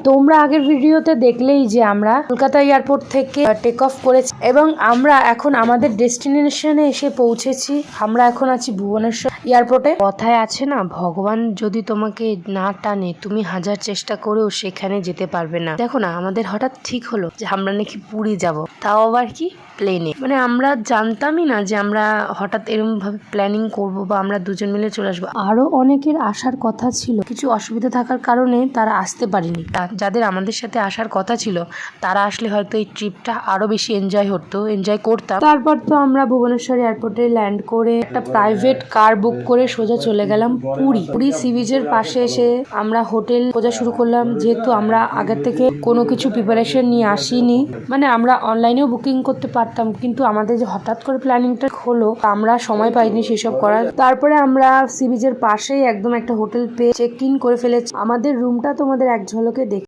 তোমরা আগের ভিডিওতে দেখলেই যে আমরা কলকাতা এয়ারপোর্ট থেকে টেক অফ করেছি এবং আমরা এখন আমাদের ডেস্টিনেশনে এসে পৌঁছেছি। আমরা এখন আছি ভুবনেশ্বর এয়ারপোর্টে। কথায় আছে না, ভগবান যদি তোমাকে না টানে তুমি হাজার চেষ্টা করেও সেখানে যেতে পারবে না। দেখো না, আমাদের হঠাৎ ঠিক হলো যে আমরা নাকি পুরী যাব, তাও আবার কি প্লেনে। মানে আমরা জানতামই না যে আমরা হঠাৎ এরকম ভাবে প্ল্যানিং করব বা আমরা দুজন মিলে চলে আসবো। আরো অনেকের আসার কথা ছিল, কিছু অসুবিধা থাকার কারণে তারা আসতে পারেনি। যাদের আমাদের সাথে আসার কথা ছিল তারা আসলে হয়তো এই ট্রিপটা আরো বেশি এনজয় করতাম। তারপর তো আমরা ভুবনেশ্বর এয়ারপোর্টে ল্যান্ড করে একটা প্রাইভেট কার বুক করে সোজা চলে গেলাম পুরী সি বিচের পাশে। এসে আমরা হোটেল খোঁজা শুরু করলাম, যেহেতু আমরা আগের থেকে কোনো কিছু প্রিপারেশন নিয়ে আসিনি। মানে আমরা অনলাইনেও বুকিং করতে পারতাম, কিন্তু আমাদের যে হঠাৎ করে প্ল্যানিংটা হলো আমরা সময় পাইনি সেসব করার। তারপরে আমরা সি বিচের পাশেই একদম একটা হোটেল পেয়ে চেক ইন করে ফেলেছি। আমাদের রুমটা তোমাদের এক ঝলকে দেখ